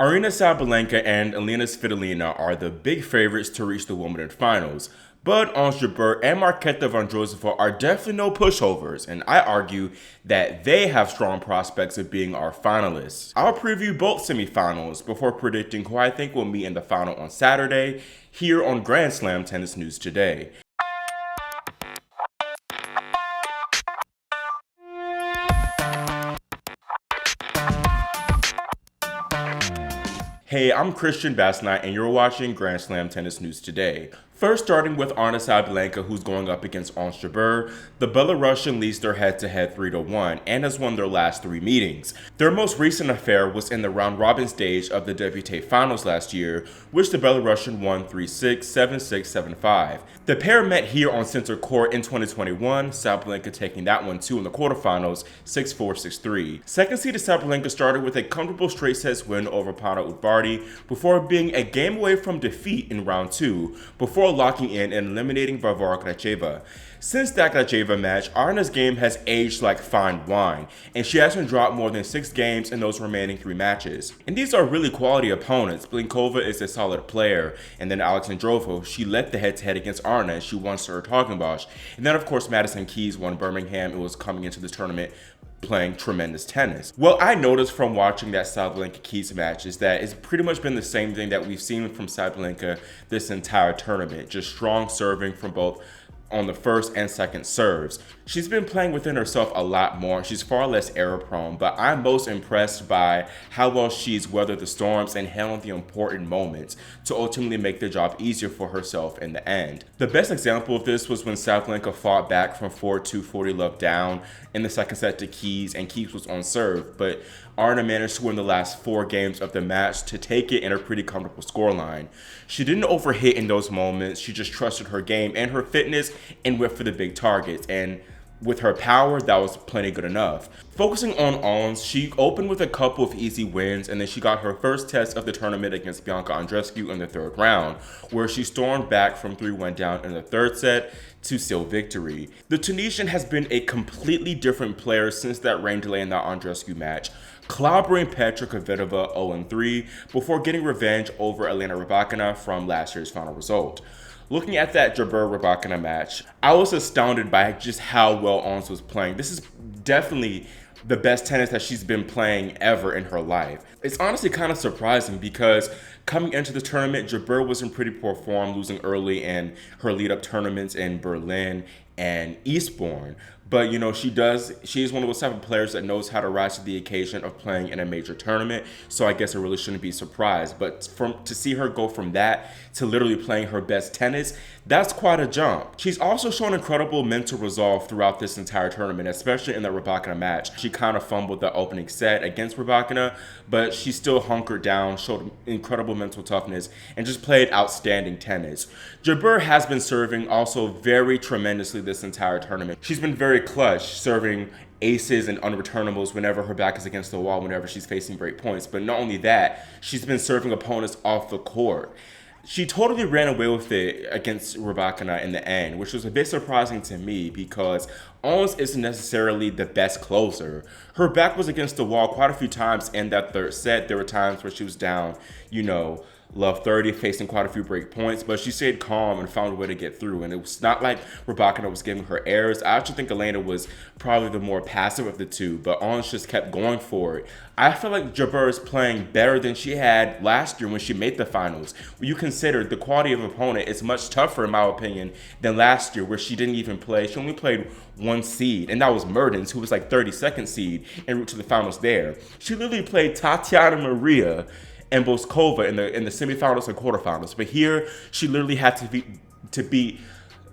Aryna Sabalenka and Elina Svitolina are the big favorites to reach the Wimbledon finals, but Ons and Marketa Vondrousova are definitely no pushovers, and I argue that they have strong prospects of being our finalists. I'll preview both semifinals before predicting who I think will meet in the final on Saturday, here on Grand Slam Tennis News Today. Hey, I'm Christian Basnight, and you're watching Grand Slam Tennis News Today. First, starting with Aryna Sabalenka, who's going up against Ons and Marketa, the Belarusian leads their head-to-head 3-1 and has won their last 3 meetings. Their most recent affair was in the round-robin stage of the WTA Finals last year, which the Belarusian won 3-6, 7-6, 7-5. The pair met here on center court in 2021, Sabalenka taking that one too in the quarterfinals, 6-4, 6-3. Second-seeded Sabalenka started with a comfortable straight-sets win over Pana Udvardi before being a game away from defeat in round 2, before locking in and eliminating Varvara Gracheva. Since that Gracheva match, Aryna's game has aged like fine wine, and she hasn't dropped more than 6 games in those remaining 3 matches. And these are really quality opponents. Blinkova is a solid player, and then Alexandrova, she led the head-to-head against Aryna, and she won Sir Toggenbosch. And then of course Madison Keys won Birmingham and was coming into the tournament playing tremendous tennis. What I noticed from watching that Sabalenka Keys match is that it's pretty much been the same thing that we've seen from Sabalenka this entire tournament. Just strong serving from both on the first and second serves. She's been playing within herself a lot more. She's far less error prone, but I'm most impressed by how well she's weathered the storms and handled the important moments to ultimately make the job easier for herself in the end. The best example of this was when Sabalenka fought back from 4-2 40 love down in the second set to Keys, and Keys was on serve, but Aryna managed to win the last 4 games of the match to take it in a pretty comfortable scoreline. She didn't overhit in those moments. She just trusted her game and her fitness and went for the big targets. And with her power, that was plenty good enough. Focusing on Ons, she opened with a couple of easy wins, and then she got her first test of the tournament against Bianca Andreescu in the 3rd round, where she stormed back from 3-1 down in the 3rd set to seal victory. The Tunisian has been a completely different player since that rain delay in that Andreescu match, clobbering Petra Kvitova 0-3 before getting revenge over Elina Rybakina from last year's final result. Looking at that JABEUR Wimbledon match, I was astounded by just how well Ons was playing. This is definitely the best tennis that she's been playing ever in her life. It's honestly kind of surprising because coming into the tournament, JABEUR was in pretty poor form, losing early in her lead-up tournaments in Berlin and Eastbourne. But, you know, she's one of those type of players that knows how to rise to the occasion of playing in a major tournament. So I guess I really shouldn't be surprised. But to see her go from that to literally playing her best tennis, that's quite a jump. She's also shown incredible mental resolve throughout this entire tournament, especially in the Rybakina match. She kind of fumbled the opening set against Rybakina, but she still hunkered down, showed incredible mental toughness, and just played outstanding tennis. JABEUR has been serving also very tremendously this entire tournament. She's been very clutch, serving aces and unreturnables whenever her back is against the wall, whenever she's facing break points. But not only that, she's been serving opponents off the court. She totally ran away with it against Rybakina in the end, which was a bit surprising to me because Ons isn't necessarily the best closer. Her back was against the wall quite a few times in that 3rd set. There were times where she was down, love 30, facing quite a few break points, but she stayed calm and found a way to get through. And it was not like Rybakina was giving her errors. I actually think Elina was probably the more passive of the two, but Ons just kept going for it. I feel like JABEUR is playing better than she had last year when she made the finals. When you consider the quality of opponent is much tougher, in my opinion, than last year where she didn't even play. She only played 1 seed, and that was Mertens, who was like 32nd seed en route to the finals there. She literally played Tatiana Maria and Boskova in the semifinals and quarterfinals. But here, she literally had to beat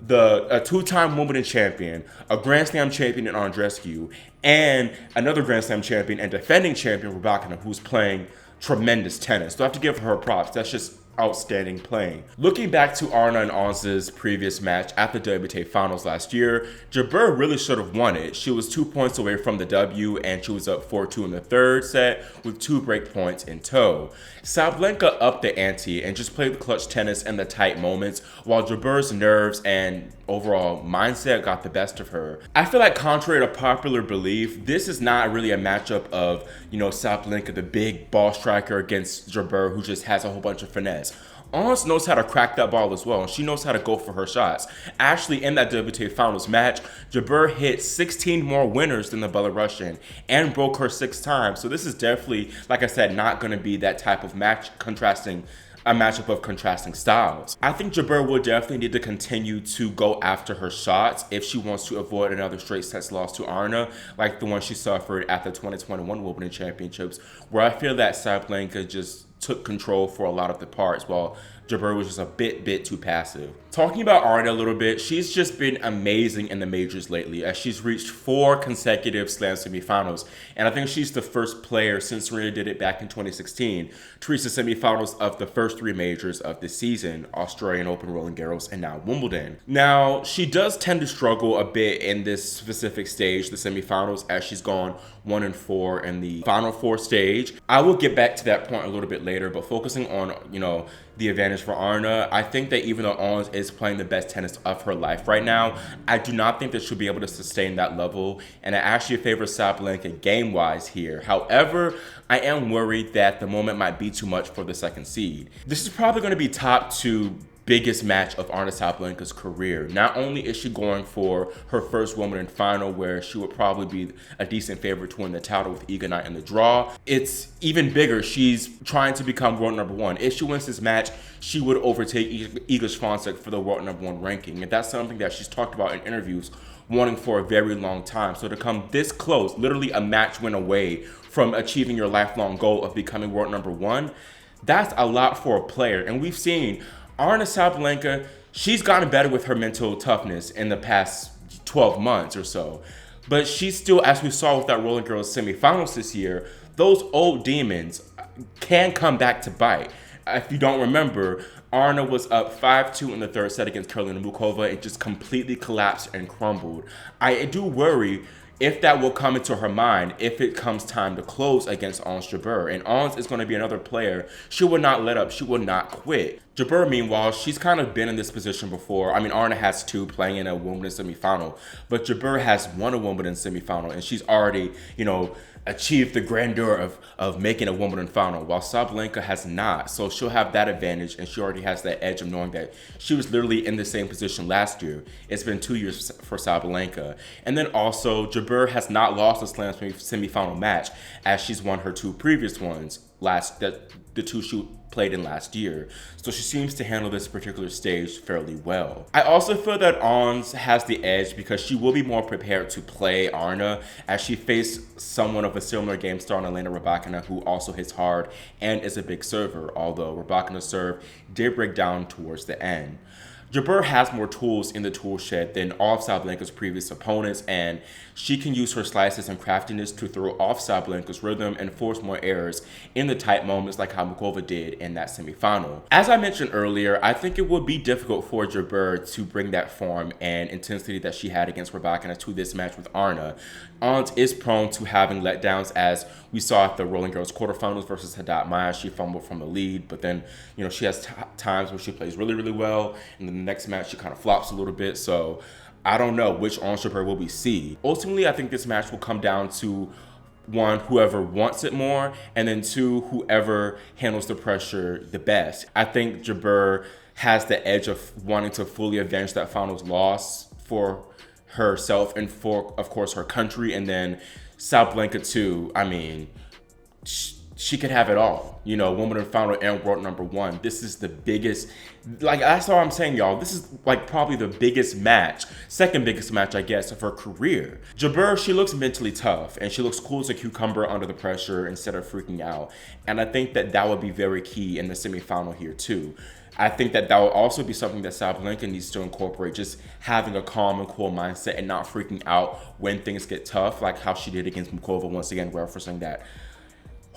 a 2-time Wimbledon champion, a Grand Slam champion in Andreescu, and another Grand Slam champion and defending champion Rybakina, who's playing tremendous tennis. So I have to give her props. That's just outstanding playing. Looking back to Aryna and Ons's previous match at the WTA Finals last year, JABEUR really should have won it. She was 2 points away from the W, and she was up 4-2 in the third set with 2 break points in tow. Sabalenka upped the ante and just played the clutch tennis in the tight moments, while JABEUR's nerves and overall mindset got the best of her. I feel like, contrary to popular belief, this is not really a matchup of, Sabalenka, the big ball striker, against JABEUR, who just has a whole bunch of finesse. Ons knows how to crack that ball as well, and she knows how to go for her shots. Actually, in that WTA Finals match, JABEUR hit 16 more winners than the Belarusian and broke her 6 times. So this is definitely, like I said, not going to be that type of a matchup of contrasting styles. I think JABEUR will definitely need to continue to go after her shots if she wants to avoid another straight sets loss to Aryna, like the one she suffered at the 2021 Wimbledon Championships, where I feel that Sabalenka just took control for a lot of the parts, while JABEUR was just a bit too passive. Talking about Aryna a little bit, she's just been amazing in the majors lately, as she's reached 4 consecutive Slam semifinals, and I think she's the first player since Serena did it back in 2016 to reach the semifinals of the first 3 majors of this season: Australian Open, Roland Garros, and now Wimbledon. Now, she does tend to struggle a bit in this specific stage, the semifinals, as she's gone 1-4 in the Final 4 stage. I will get back to that point a little bit later, but focusing on, the advantage for Aryna, I think that even though Ons is playing the best tennis of her life right now, I do not think that she'll be able to sustain that level, and I actually favor Sabalenka game-wise here. However, I am worried that the moment might be too much for the second seed. This is probably going to be top 2 biggest match of Aryna Sabalenka's career. Not only is she going for her first Wimbledon final, where she would probably be a decent favorite to win the title with Iga Knight in the draw, it's even bigger. She's trying to become world number 1. If she wins this match, she would overtake Iga Swiatek for the world number 1 ranking, and that's something that she's talked about in interviews, wanting for a very long time. So to come this close, literally a match win away from achieving your lifelong goal of becoming world number 1, that's a lot for a player. And we've seen Aryna Sabalenka, she's gotten better with her mental toughness in the past 12 months or so. But she's still, as we saw with that Roland Garros semifinals this year, those old demons can come back to bite. If you don't remember, Aryna was up 5-2 in the third set against Karolina Muchova. It just completely collapsed and crumbled. I do worry if that will come into her mind if it comes time to close against Ons JABEUR. And Ons is going to be another player. She will not let up. She will not quit. JABEUR, meanwhile, she's kind of been in this position before. I mean, Aryna has 2 playing in a Wimbledon semifinal, but JABEUR has won a Wimbledon semifinal, and she's already, achieved the grandeur of making a Wimbledon final, while Sabalenka has not. So she'll have that advantage, and she already has that edge of knowing that she was literally in the same position last year. It's been 2 years for Sabalenka. And then also, JABEUR has not lost a Slam semifinal match, as she's won her 2 previous ones, the 2 she played in last year. So she seems to handle this particular stage fairly well. I also feel that Ons has the edge because she will be more prepared to play Aryna, as she faced someone of a similar game style in Elina, who also hits hard and is a big server, although Rybakina's serve did break down towards the end. JABEUR has more tools in the tool shed than all of Sabalenka's previous opponents, and she can use her slices and craftiness to throw off Sabalenka's rhythm and force more errors in the tight moments, like how Muchova did in that semifinal. As I mentioned earlier, I think it would be difficult for JABEUR to bring that form and intensity that she had against Rybakina to this match with Aryna. Ons is prone to having letdowns, as we saw at the Roland Garros quarterfinals versus Haddad Maia. She fumbled from the lead, but then, she has times where she plays really well, and then the next match she kind of flops a little bit. So I don't know which Ons JABEUR will we see. Ultimately, I think this match will come down to 1, whoever wants it more, and then 2, whoever handles the pressure the best. I think JABEUR has the edge of wanting to fully avenge that finals loss for herself and for, of course, her country. And then Sabalenka too, I mean, she could have it all, Wimbledon final and world number 1. This is the biggest, that's all I'm saying, y'all. This is probably the biggest match, second biggest match, I guess, of her career. JABEUR, she looks mentally tough, and she looks cool as a cucumber under the pressure instead of freaking out. And I think that would be very key in the semifinal here too. I think that will also be something that Sabalenka needs to incorporate, just having a calm and cool mindset and not freaking out when things get tough, like how she did against Muchova, once again referencing that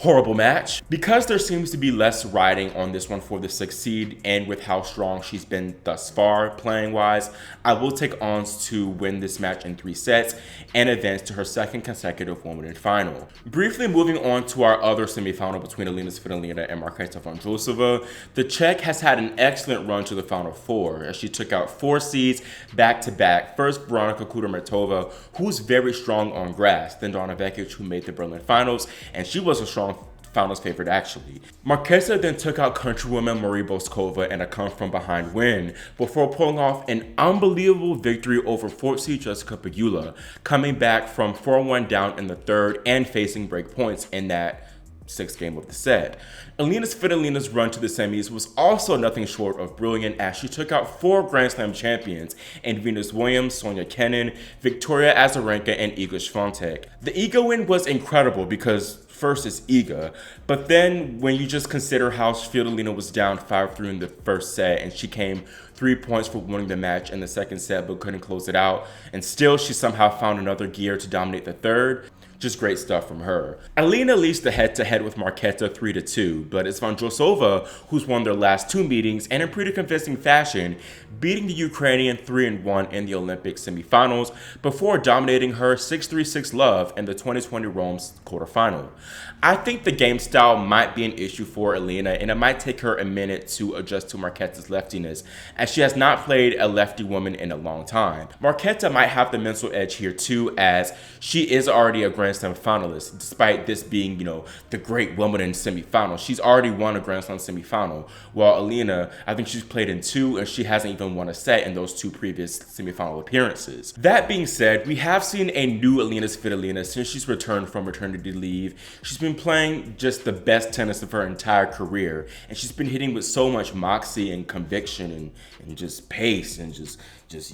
horrible match. Because there seems to be less riding on this one for the 6th seed, and with how strong she's been thus far playing wise, I will take Ons to win this match in 3 sets and advance to her 2nd consecutive Wimbledon final. Briefly moving on to our other semifinal between Elina Svitolina and Marketa Vondrousova, the Czech has had an excellent run to the Final Four as she took out 4 seeds back to back. First, Veronika Kudermetova, who's very strong on grass, then Donna Vekic, who made the Berlin finals, and she was a strong finals favorite actually. Marketa then took out countrywoman Marie Boskova in a come-from-behind win before pulling off an unbelievable victory over 4th seed Jessica Pegula, coming back from 4-1 down in the 3rd and facing break points in that 6th game of the set. Elina Svitolina's run to the semis was also nothing short of brilliant as she took out 4 Grand Slam champions in Venus Williams, Sonia Kenin, Victoria Azarenka, and Iga Swiatek. The Iga win was incredible because first is Iga, but then when you just consider how Svitolina was down 5-3 in the 1st set and she came 3 points for winning the match in the 2nd set but couldn't close it out, and still she somehow found another gear to dominate the 3rd. Just great stuff from her. Aryna leads the head-to-head with Marketa 3-2, but it's Vondrousova who's won their last 2 meetings and in pretty convincing fashion, beating the Ukrainian 3-1 in the Olympic semifinals before dominating her 6-3, 6-love in the 2020 Rome quarterfinal. I think the game style might be an issue for Elina, and it might take her a minute to adjust to Marketa's leftiness, as she has not played a lefty woman in a long time. Marketa might have the mental edge here too, as she is already a Grand Slam finalist, despite this being, the great Wimbledon semifinal. She's already won a Grand Slam semifinal, while Elina, I think she's played in 2, and she hasn't even won a set in those 2 previous semifinal appearances. That being said, we have seen a new Elina Svitolina since she's returned from maternity leave. She's been playing just the best tennis of her entire career, and she's been hitting with so much moxie and conviction and just pace and just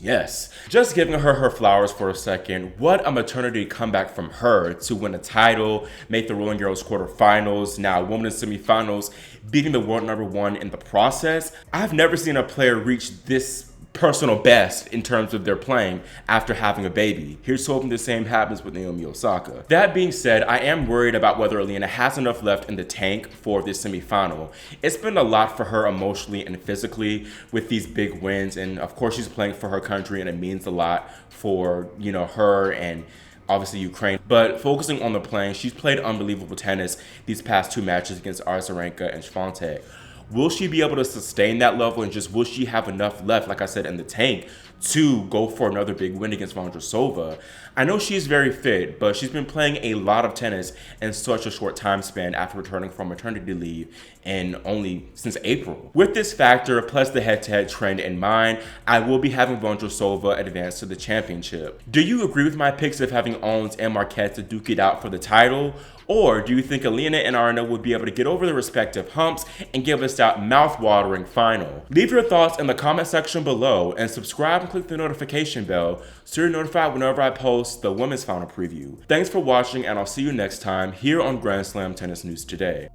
yes. Just giving her flowers for a second. What a maternity comeback from her to win a title, make the Roland Garros quarterfinals, now Wimbledon semifinals, beating the world #1 in the process. I've never seen a player reach this personal best in terms of their playing after having a baby. Here's hoping the same happens with Naomi Osaka. That being said, I am worried about whether Elina has enough left in the tank for this semifinal. It's been a lot for her emotionally and physically with these big wins, and of course she's playing for her country and it means a lot for her and obviously Ukraine. But focusing on the playing, she's played unbelievable tennis these past 2 matches against Azarenka and Swiatek. Will she be able to sustain that level, and just will she have enough left, like I said, in the tank to go for another big win against Vondrousova? I know she's very fit, but she's been playing a lot of tennis in such a short time span after returning from maternity leave and only since April. With this factor, plus the head-to-head trend in mind, I will be having Vondrousova advance to the championship. Do you agree with my picks of having Ons and Marketa duke it out for the title? Or do you think Elina and Aryna would be able to get over the respective humps and give us that mouth-watering final? Leave your thoughts in the comment section below and subscribe and click the notification bell so you're notified whenever I post the women's final preview. Thanks for watching, and I'll see you next time here on Grand Slam Tennis News Today.